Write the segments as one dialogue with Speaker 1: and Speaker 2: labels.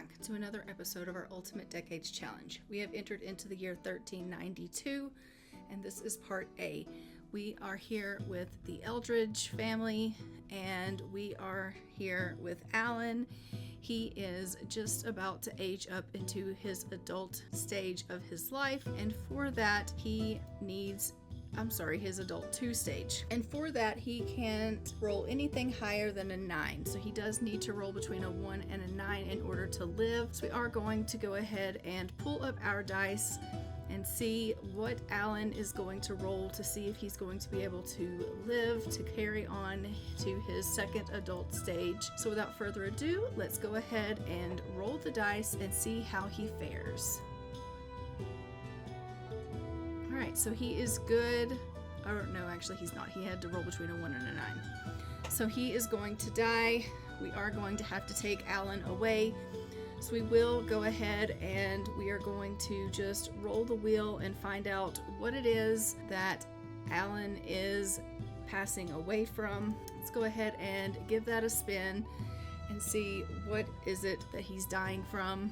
Speaker 1: back to another episode of our Ultimate Decades Challenge. We have entered into the year 1392, and this is part A. We are here with the Eldridge family, and we are here with Alan. He is just about to age up into his adult stage of his life, and for that he needs his adult 2 stage. And for that, he can't roll anything higher than a 9. So he does need to roll between a 1 and a 9 in order to live. So we are going to go ahead and pull up our dice and see what Alan is going to roll to see if he's going to be able to live to carry on to his second adult stage. So without further ado, let's go ahead and roll the dice and see how he fares. Alright, so he is good. Or no, actually he's not. He had to roll between a 1 and a 9. So he is going to die. We are going to have to take Alan away. So we will go ahead and we are going to just roll the wheel and find out what it is that Alan is passing away from. Let's go ahead and give that a spin and see what is it that he's dying from.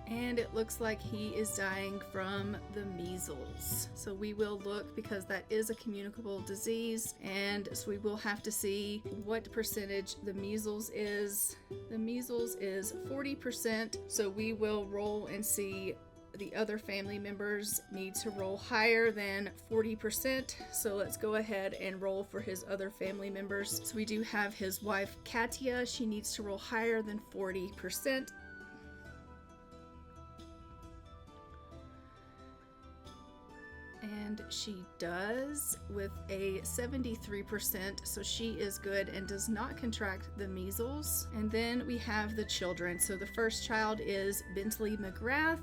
Speaker 1: And it looks like he is dying from the measles. So we will look, because that is a communicable disease, and so we will have to see what percentage the measles is. The measles is 40%, so we will roll and see. The other family members need to roll higher than 40%, so let's go ahead and roll for his other family members. So we do have his wife Petaccia. She needs to roll higher than 40%. And she does with a 73%, so she is good and does not contract the measles. And then we have the children. So the first child is Bentley McGrath.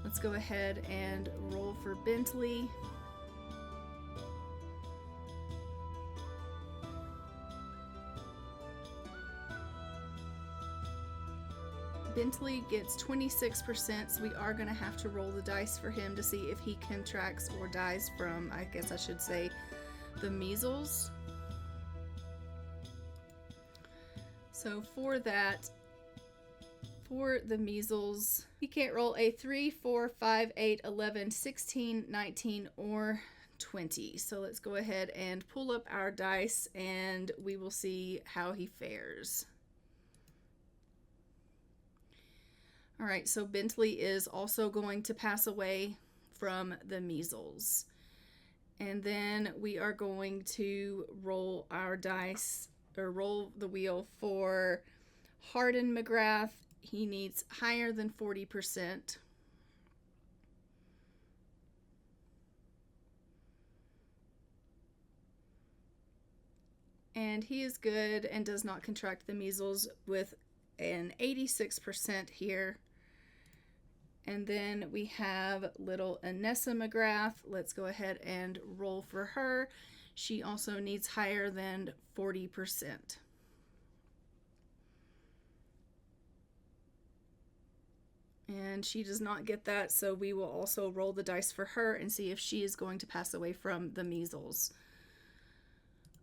Speaker 1: Let's go ahead and roll for Bentley. Bentley gets 26%, so we are going to have to roll the dice for him to see if he contracts or dies from, I guess I should say, the measles. So for that, for the measles, he can't roll a 3, 4, 5, 8, 11, 16, 19, or 20. So let's go ahead and pull up our dice and we will see how he fares. All right, so Bentley is also going to pass away from the measles. And then we are going to roll our dice, or roll the wheel for Hardin McGrath. He needs higher than 40%. And he is good and does not contract the measles with an 86% here. And then we have little Anessa McGrath. Let's go ahead and roll for her. She also needs higher than 40%. And she does not get that, so we will also roll the dice for her and see if she is going to pass away from the measles.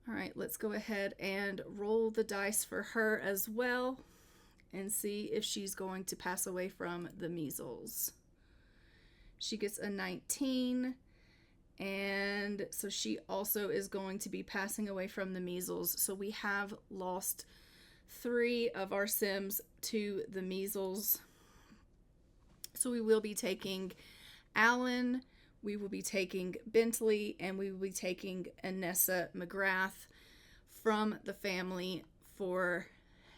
Speaker 1: All right, let's go ahead and roll the dice for her as well and see if she's going to pass away from the measles. She gets a 19, and so she also is going to be passing away from the measles. So we have lost 3 of our Sims to the measles. So we will be taking Alan, we will be taking Bentley, and we will be taking Anessa McGrath from the family for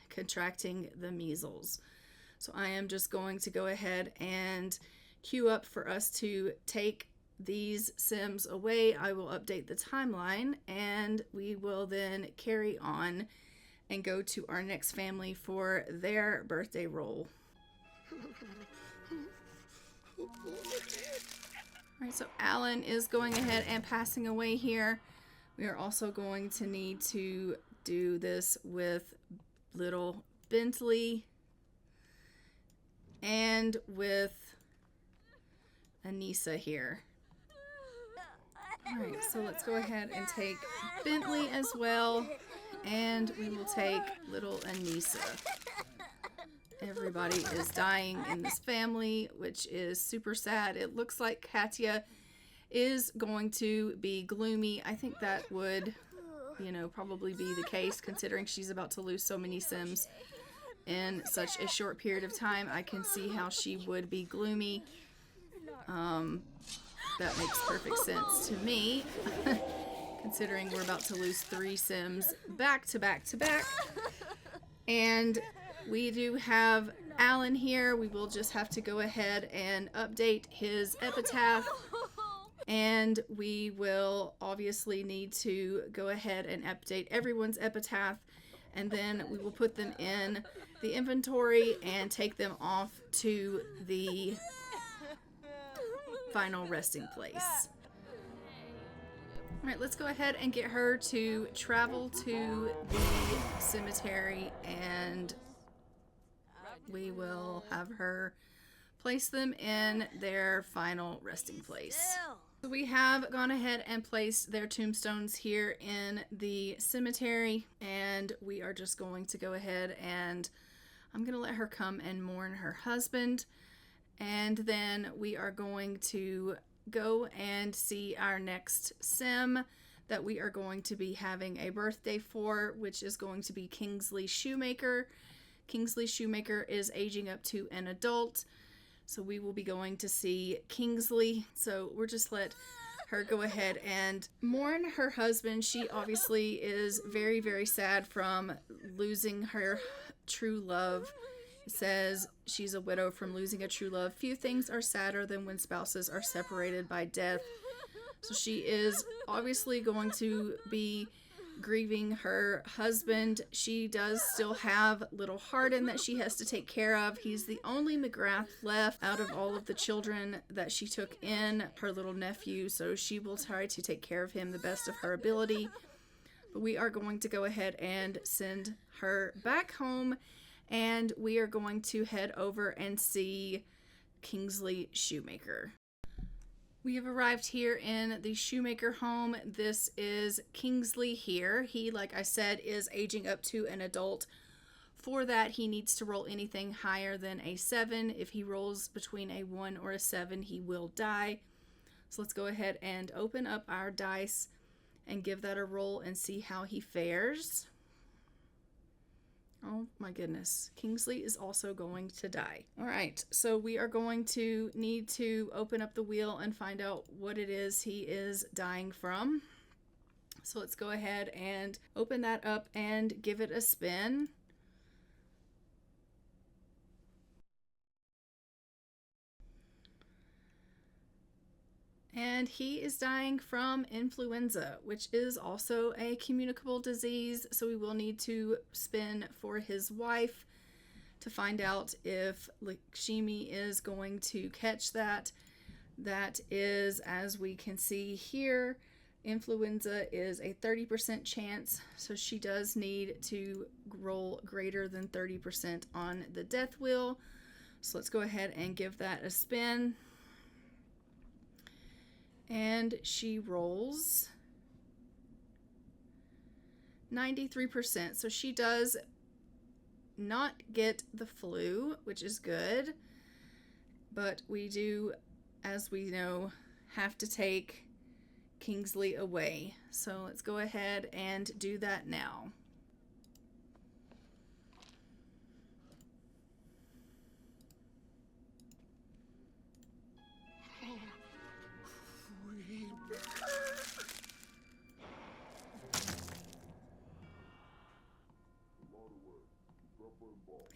Speaker 1: contracting the measles. So I am just going to go ahead and queue up for us to take these Sims away. I will update the timeline and we will then carry on and go to our next family for their birthday roll. Alright, so Alan is going ahead and passing away here. We are also going to need to do this with little Bentley and with Anissa here. Alright, so let's go ahead and take Bentley as well. And we will take little Anissa. Everybody is dying in this family, which is super sad. It looks like Katya is going to be gloomy. I think that would, you know, probably be the case considering she's about to lose so many Sims in such a short period of time. I can see how she would be gloomy. That makes perfect sense to me. Considering we're about to lose 3 Sims back to back to back. And we do have Alan here. We will just have to go ahead and update his epitaph. And we will obviously need to go ahead and update everyone's epitaph. And then we will put them in the inventory and take them off to the final resting place. Alright, let's go ahead and get her to travel to the cemetery, and we will have her place them in their final resting place. So we have gone ahead and placed their tombstones here in the cemetery, and we are just going to go ahead and I'm going to let her come and mourn her husband, and then we are going to go and see our next Sim that we are going to be having a birthday for, which is going to be Kingsley Shoemaker. Kingsley Shoemaker is aging up to an adult, so we will be going to see Kingsley. So we're just let her go ahead and mourn her husband. She obviously is very, very sad from losing her true love. It says she's a widow from losing a true love. Few things are sadder than when spouses are separated by death. So she is obviously going to be grieving her husband. She does still have little Hardin that she has to take care of. He's the only McGrath left out of all of the children that she took in, her little nephew, so she will try to take care of him the best of her ability. But we are going to go ahead and send her back home, and we are going to head over and see Kingsley Shoemaker. We have arrived here in the Shoemaker home. This is Kingsley here. He, like I said, is aging up to an adult. For that, he needs to roll anything higher than a 7. If he rolls between a 1 or a 7, he will die. So let's go ahead and open up our dice and give that a roll and see how he fares. Oh my goodness. Kingsley is also going to die. All right, so we are going to need to open up the wheel and find out what it is he is dying from. So let's go ahead and open that up and give it a spin. And he is dying from influenza, which is also a communicable disease. So we will need to spin for his wife to find out if Lakshmi is going to catch that. That is, as we can see here, influenza is a 30% chance. So she does need to roll greater than 30% on the death wheel. So let's go ahead and give that a spin. And she rolls 93%. So she does not get the flu, which is good. But we do, as we know, have to take Kingsley away. So let's go ahead and do that now.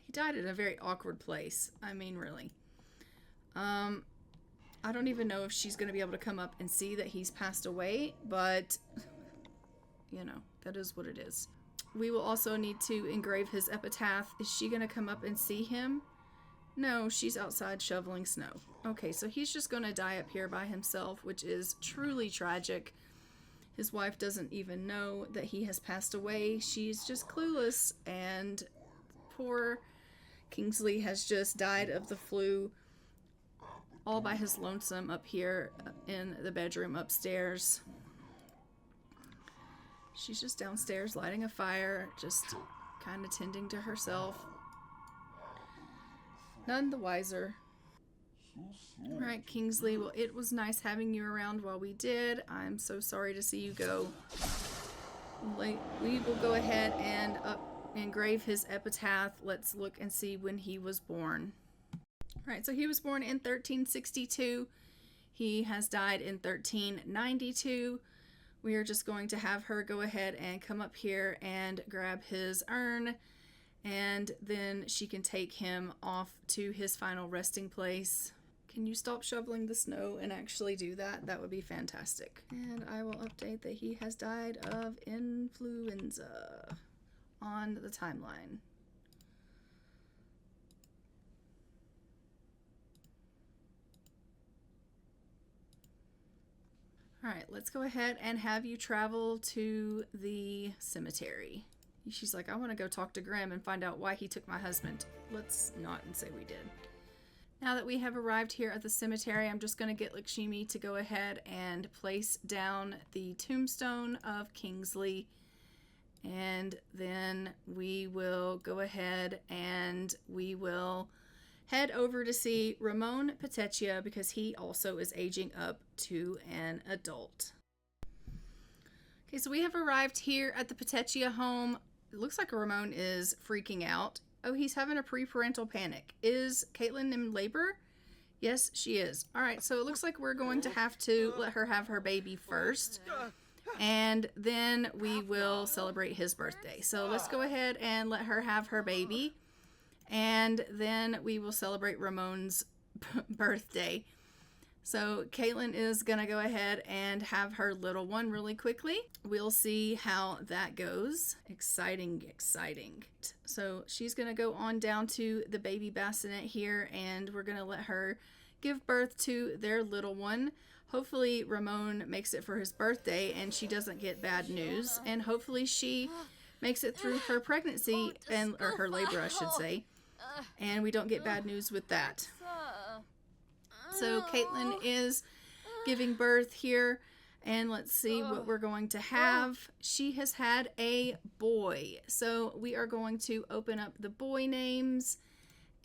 Speaker 1: He died in a very awkward place. I mean, really. I don't even know if she's going to be able to come up and see that he's passed away, but, you know, that is what it is. We will also need to engrave his epitaph. Is she going to come up and see him? No, she's outside shoveling snow. Okay, so he's just going to die up here by himself, which is truly tragic. His wife doesn't even know that he has passed away. She's just clueless, and poor Kingsley has just died of the flu all by his lonesome up here in the bedroom upstairs. She's just downstairs lighting a fire, just kind of tending to herself. None the wiser. All right, Kingsley. Well, it was nice having you around while we did. I'm so sorry to see you go. We will go ahead and engrave his epitaph. Let's look and see when he was born. All right, so he was born in 1362. He has died in 1392. We are just going to have her go ahead and come up here and grab his urn, and then she can take him off to his final resting place. Can you stop shoveling the snow and actually do that? That would be fantastic. And I will update that he has died of influenza on the timeline. All right, let's go ahead and have you travel to the cemetery. She's like, I want to go talk to Grimm and find out why he took my husband. Let's not and say we did. Now that we have arrived here at the cemetery, I'm just going to get Lakshmi to go ahead and place down the tombstone of Kingsley. And then we will go ahead and we will head over to see Ramon Petaccia because he also is aging up to an adult. Okay, so we have arrived here at the Petaccia home. It looks like Ramon is freaking out. Oh, he's having a pre-parental panic. Is Caitlin in labor? Yes, she is. All right, so it looks like we're going to have to let her have her baby first. And then we will celebrate his birthday. So let's go ahead and let her have her baby. And then we will celebrate Ramon's birthday. So Caitlin is going to go ahead and have her little one really quickly. We'll see how that goes. Exciting, exciting. So she's going to go on down to the baby bassinet here, and we're going to let her give birth to their little one. Hopefully Ramon makes it for his birthday and she doesn't get bad news. And hopefully she makes it through her pregnancy, or her labor, I should say. And we don't get bad news with that. So Caitlin is giving birth here, and let's see what we're going to have. She has had a boy. So we are going to open up the boy names,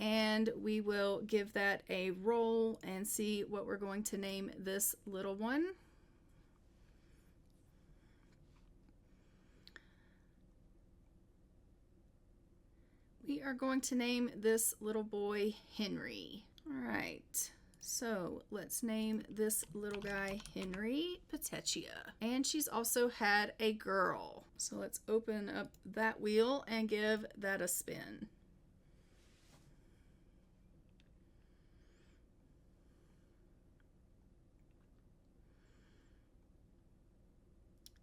Speaker 1: and we will give that a roll and see what we're going to name this little one. We are going to name this little boy Henry. All right. So let's name this little guy Henry Petaccia. And she's also had a girl. So let's open up that wheel and give that a spin.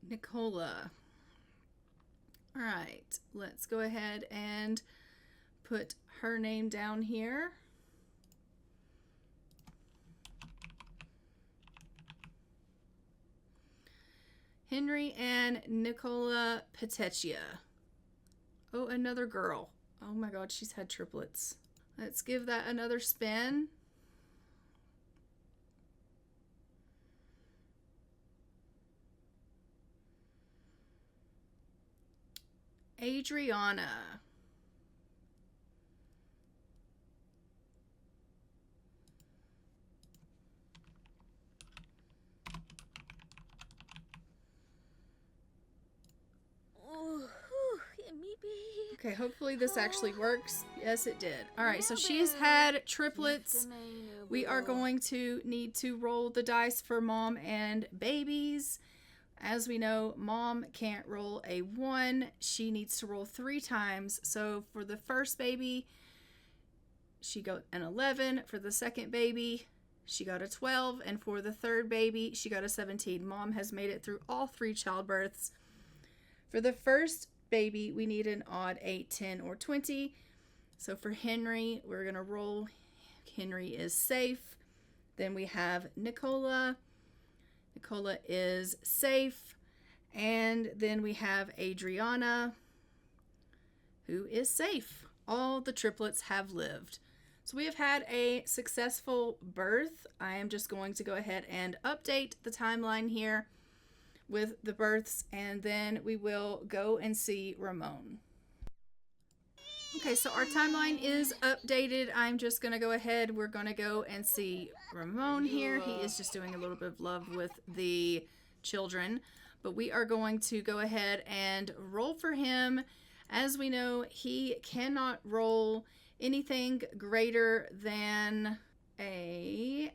Speaker 1: Nicola. All right, let's go ahead and put her name down here. Henry and Nicola Petaccia. Oh, another girl. Oh my God, she's had triplets. Let's give that another spin. Adriana. Okay, hopefully this actually works. Yes, it did. All right, so she's had triplets. We are going to need to roll the dice for mom and babies. As we know, mom can't roll a 1. She needs to roll 3 times. So for the first baby, she got an 11. For the second baby, she got a 12. And for the third baby, she got a 17. Mom has made it through all 3 childbirths. For the first baby, we need an odd 8, 10, or 20. So for Henry, we're going to roll. Henry is safe. Then we have Nicola. Nicola is safe. And then we have Adriana, who is safe. All the triplets have lived. So we have had a successful birth. I am just going to go ahead and update the timeline here. with the births, and then we will go and see Ramon. Okay, so our timeline is updated. I'm just going to go ahead. We're going to go and see Ramon here. He is just doing a little bit of love with the children. But we are going to go ahead and roll for him. As we know, he cannot roll anything greater than a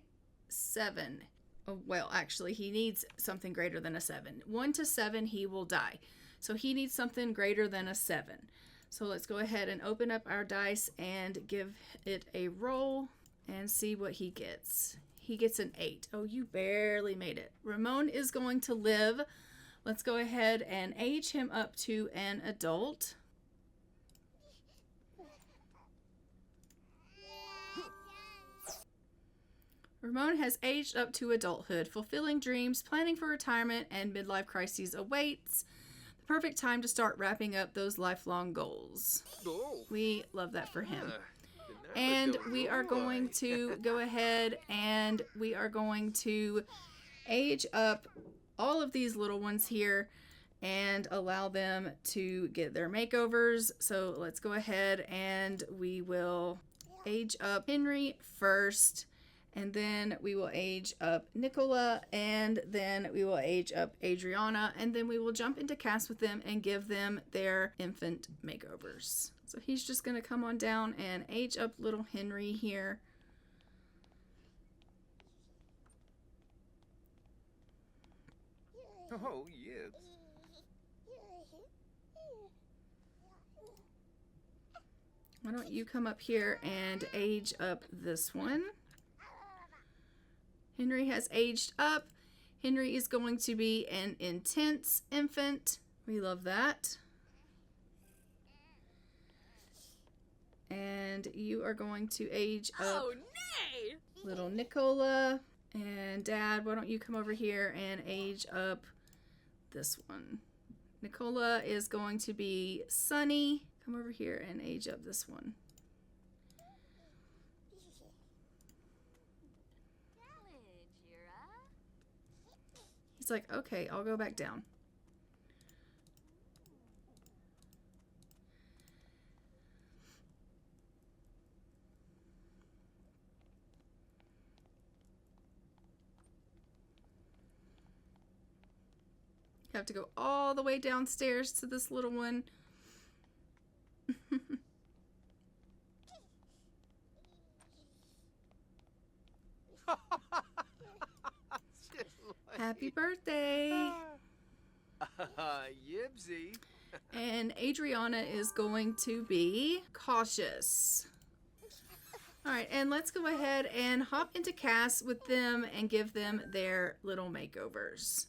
Speaker 1: 7. Oh, well, actually, he needs something greater than a 7. 1 to 7, he will die. So he needs something greater than a 7. So let's go ahead and open up our dice and give it a roll and see what he gets. He gets an 8. Oh, you barely made it. Ramon is going to live. Let's go ahead and age him up to an adult. Ramon has aged up to adulthood, fulfilling dreams, planning for retirement, and midlife crises awaits. Perfect time to start wrapping up those lifelong goals. We love that for him. And we are going to go ahead and we are going to age up all of these little ones here and allow them to get their makeovers. So let's go ahead and we will age up Henry first. And then we will age up Nicola, and then we will age up Adriana, and then we will jump into cast with them and give them their infant makeovers. So he's just going to come on down and age up little Henry here.
Speaker 2: Oh, yes.
Speaker 1: Why don't you come up here and age up this one? Henry has aged up. Henry is going to be an intense infant. We love that. And you are going to age up little Nicola. And Dad, why don't you come over here and age up this one? Nicola is going to be Sunny. Come over here and age up this one. He's like, okay, I'll go back down. You have to go all the way downstairs to this little one. Happy birthday.
Speaker 2: Yibsy.
Speaker 1: And Adriana is going to be cautious. All right, and let's go ahead and hop into cast with them and give them their little makeovers.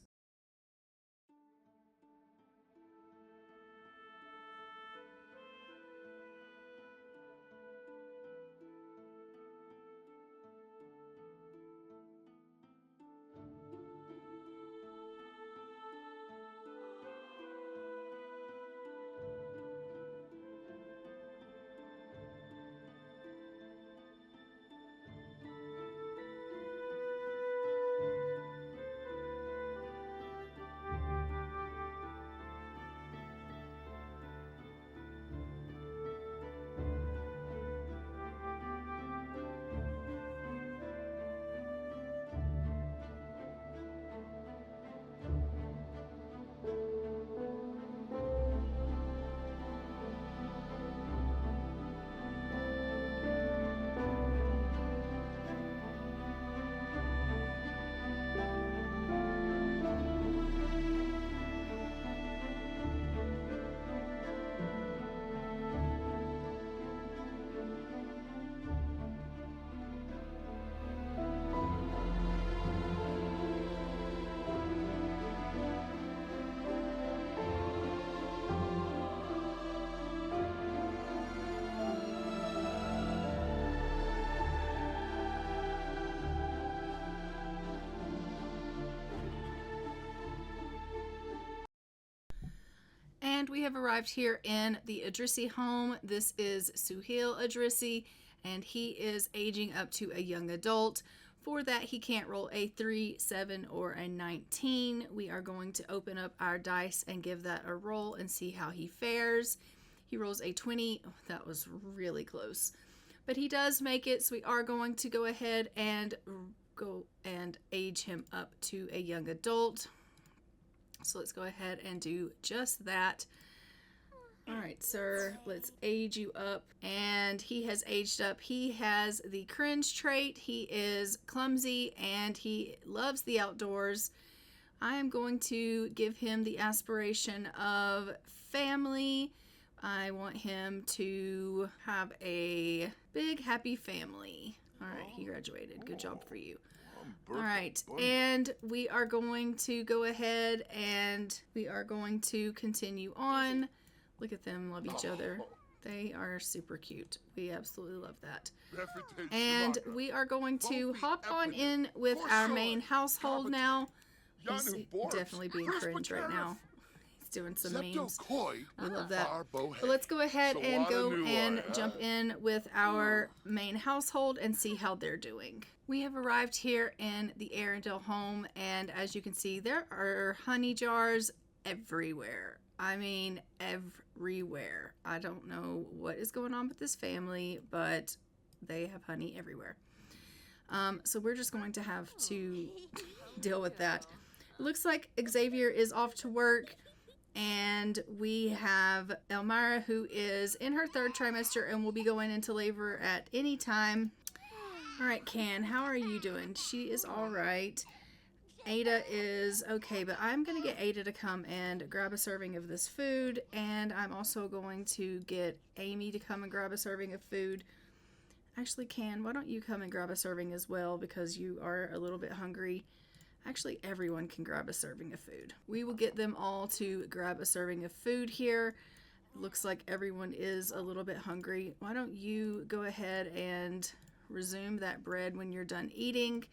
Speaker 1: And we have arrived here in the Adrissi home. This is Suhail Adrissi, and he is aging up to a young adult, For that, he can't roll a 3, 7, or a 19. We are going to open up our dice and give that a roll and see how he fares. He rolls a 20. Oh, that was really close. But he does make it, so we are going to go ahead and go and age him up to a young adult. So let's go ahead and do just that. All right, sir, let's age you up. And he has aged up. He has the cringe trait. He is clumsy and he loves the outdoors. I am going to give him the aspiration of family. I want him to have a big, happy family. All right, he graduated. Good job for you. All right, and we are going to go ahead and we are going to continue on. Look at them love each other. They are super cute. We absolutely love that. And we are going to hop on in with our main household now. He's definitely being cringe right now. He's doing some memes. We love that. But let's go ahead and go and jump in with our main household and see how they're doing. We have arrived here in the Arundel home, and as you can see, there are honey jars everywhere. I mean, everywhere. I don't know what is going on with this family, but they have honey everywhere. So we're just going to have to deal with that. It looks like Xavier is off to work, and we have Elmira, who is in her 3rd trimester and will be going into labor at any time. All right, Can, how are you doing? She is all right. Ada is okay, but I'm going to get Ada to come and grab a serving of this food, and I'm also going to get Amy to come and grab a serving of food. Actually, Can, why don't you come and grab a serving as well, because you are a little bit hungry. Actually, everyone can grab a serving of food. We will get them all to grab a serving of food here. It looks like everyone is a little bit hungry. Why don't you go ahead and resume that bread when you're done eating.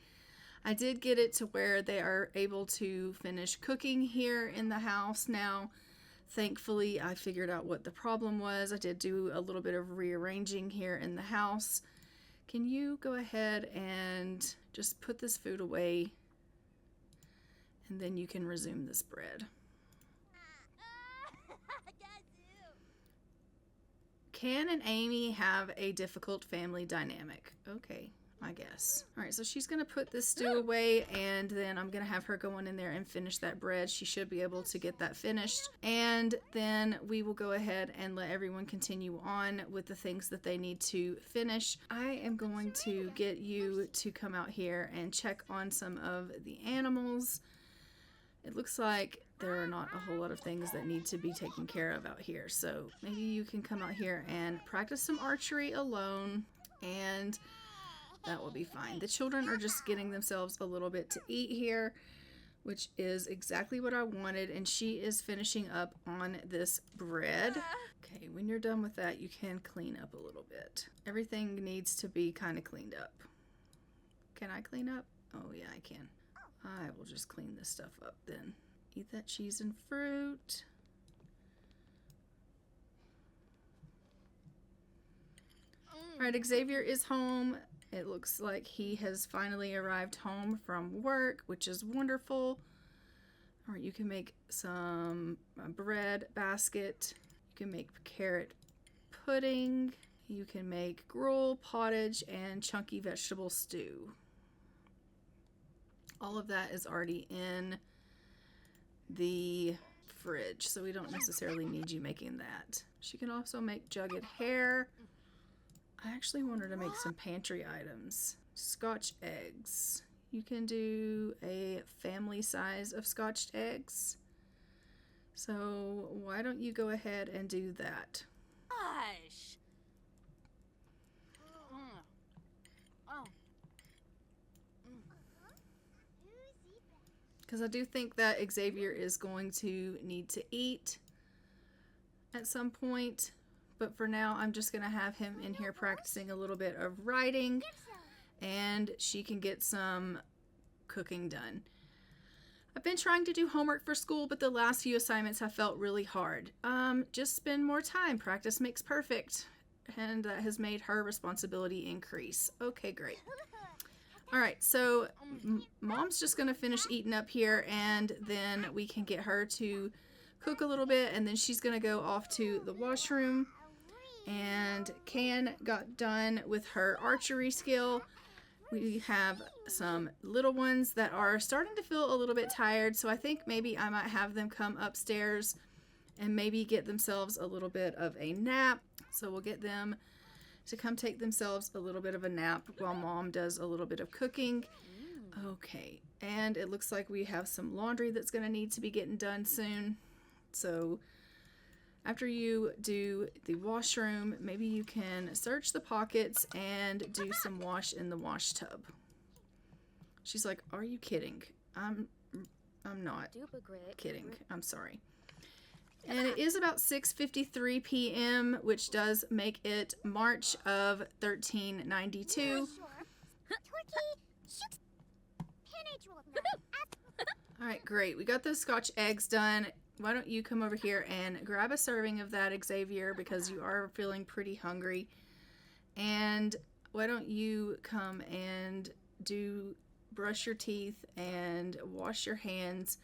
Speaker 1: I did get it to where they are able to finish cooking here in the house now. Thankfully, I figured out what the problem was. I did do a little bit of rearranging here in the house. Can you go ahead and just put this food away, and then you can resume this bread. Can and Amy have a difficult family dynamic. Okay, I guess. All right, so she's going to put this stew away, and then I'm going to have her go in there and finish that bread. She should be able to get that finished. And then we will go ahead and let everyone continue on with the things that they need to finish. I am going to get you to come out here and check on some of the animals. It looks like there are not a whole lot of things that need to be taken care of out here. So maybe you can come out here and practice some archery alone, and that will be fine. The children are just getting themselves a little bit to eat here, which is exactly what I wanted, and she is finishing up on this bread. Okay, when you're done with that, you can clean up a little bit. Everything needs to be kind of cleaned up. Can I clean up? Oh yeah, I can. I will just clean this stuff up then. Eat that cheese and fruit. All right, Xavier is home. It looks like he has finally arrived home from work, which is wonderful. All right, you can make some bread basket. You can make carrot pudding. You can make gruel, pottage, and chunky vegetable stew. All of that is already in the fridge, so we don't necessarily need you making that. She can also make jugged hair. I actually want her to make some pantry items. Scotch eggs. You can do a family size of scotched eggs. So why don't you go ahead and do that?
Speaker 2: Gosh.
Speaker 1: Because I do think that Xavier is going to need to eat at some point. But for now, I'm just going to have him in here practicing a little bit of writing, and she can get some cooking done. I've been trying to do homework for school, but the last few assignments have felt really hard. Just spend more time. Practice makes perfect. And that has made her responsibility increase. Okay, great. All right, so Mom's just gonna finish eating up here, and then we can get her to cook a little bit, and then she's gonna go off to the washroom. And Can got done with her archery skill. We have some little ones that are starting to feel a little bit tired, so I think maybe I might have them come upstairs and maybe get themselves a little bit of a nap. So we'll get them to come take themselves a little bit of a nap while Mom does a little bit of cooking. Okay, and it looks like we have some laundry that's going to need to be getting done soon. So after you do the washroom, maybe you can search the pockets and do some wash in the wash tub. She's like, "Are you kidding?" I'm not kidding. I'm sorry. And it is about 6:53 p.m., which does make it March of 1392. All right, great. We got those Scotch eggs done. Why don't you come over here and grab a serving of that, Xavier, because you are feeling pretty hungry. And why don't you come and brush your teeth and wash your hands.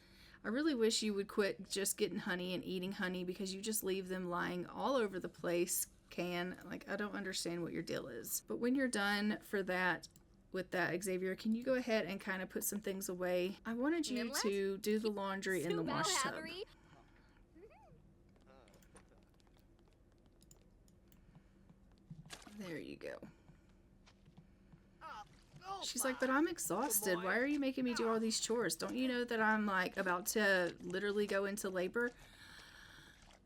Speaker 1: I really wish you would quit just getting honey and eating honey, because you just leave them lying all over the place. Like, I don't understand what your deal is. But when you're done with that, Xavier, can you go ahead and kind of put some things away? I wanted you to do the laundry in the wash tub. There you go. She's like, "But I'm exhausted. Why are you making me do all these chores? Don't you know that I'm like about to literally go into labor?"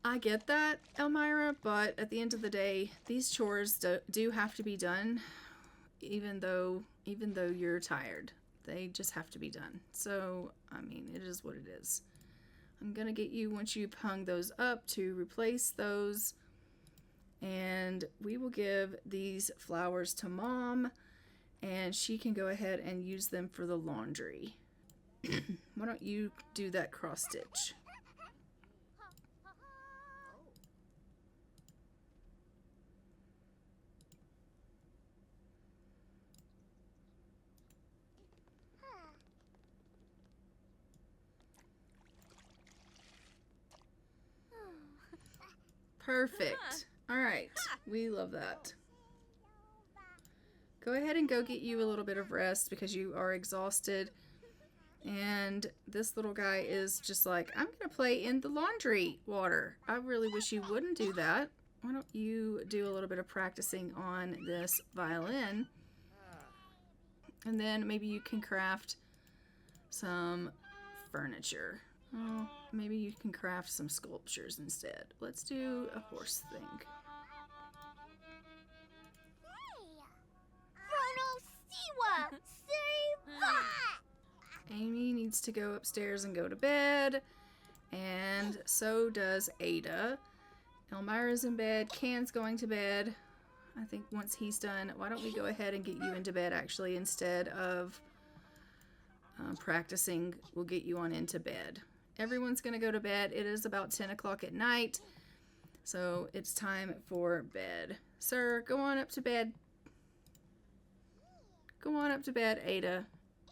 Speaker 1: I get that, Elmira, but at the end of the day, these chores do have to be done, even though you're tired. They just have to be done. So, I mean, it is what it is. I'm gonna get you, once you've hung those up, to replace those. And we will give these flowers to Mom, and she can go ahead and use them for the laundry. Why don't you do that cross stitch? Perfect. All right, we love that. Go ahead and go get you a little bit of rest, because you are exhausted. And this little guy is just like, "I'm gonna play in the laundry water." I really wish you wouldn't do that. Why don't you do a little bit of practicing on this violin, and then maybe you can craft some furniture. Oh, maybe you can craft some sculptures instead. Let's do a horse thing. Amy needs to go upstairs and go to bed, and so does Ada. Elmira's in bed. Can's going to bed. I think once he's done, why don't we go ahead and get you into bed, actually, instead of practicing. We'll get you on into bed. Everyone's going to go to bed. It is about 10 o'clock at night, so it's time for bed. Sir, go on up to bed. Go on up to bed, Ada.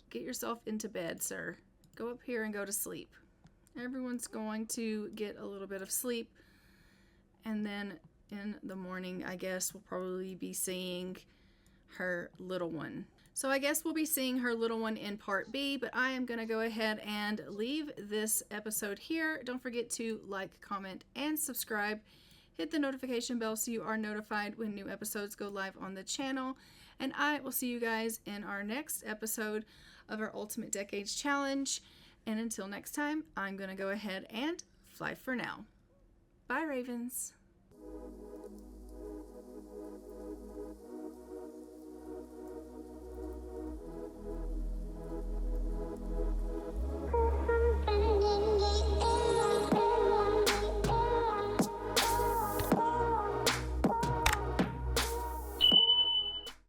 Speaker 1: Get yourself into bed, sir. Go up here and go to sleep. Everyone's going to get a little bit of sleep, and then in the morning, I guess we'll probably be seeing her little one. So I guess we'll be seeing her little one in part B, but I am going to go ahead and leave this episode here. Don't forget to like, comment, and subscribe. Hit the notification bell so you are notified when new episodes go live on the channel. And I will see you guys in our next episode of our Ultimate Decades Challenge. And until next time, I'm going to go ahead and fly for now. Bye, Ravens.